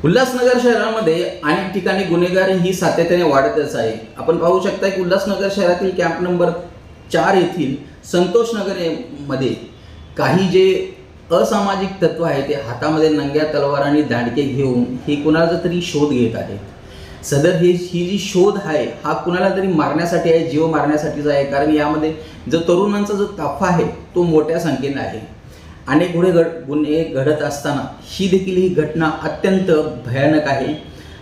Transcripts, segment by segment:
उल्हासनगर शहरामध्ये अनेक ठिकाणी गुन्हेगारी ही सातत्याने वाढतच आहे। आपण पाहू शकता की उल्हासनगर शहरातील कॅम्प नंबर 4 येथील संतोषनगर मध्ये काही जे असामाजिक तत्व आहे ते हातामध्ये नंग्या तलवार आणि दांडके घेऊन हे कुणाचा तरी शोध घेत आहेत। सदर ही जी शोध आहे हा कुणाला तरी मारण्यासाठी आहे, जीव मारण्यासाठीच आहे। कारण यामध्ये जो तरुणांचा जो ताफा आहे तो मोठ्या संख्येने आहे। अनेक गुन्हे घडत असताना ही देखील ही घटना अत्यंत भयानक आहे।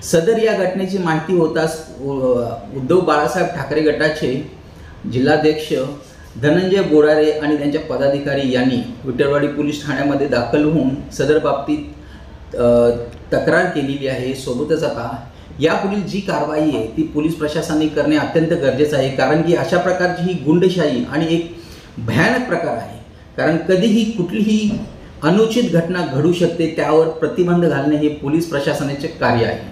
सदर या घटनेची माहिती होताच उद्धव बाळासाहेब ठाकरे गटाचे जिल्हाध्यक्ष धनंजय बोरारे आणि त्यांच्या पदाधिकारी यांनी विठलवाडी पोलीस ठाण्यामध्ये दाखल होऊन सदर बाबतीत तक्रार केलेली आहे। सोबतच आता यापुढील जी कारवाई आहे ती पोलीस प्रशासनाने करणे अत्यंत गरजेचं आहे। कारण की अशा प्रकारची ही गुंडशाही आणि एक भयानक प्रकार आहे। कारण कधीही कुठलीही अनुचित घटना घडू शकते, त्यावर प्रतिबंध घालणे हे पोलीस प्रशासनाचे कार्य आहे।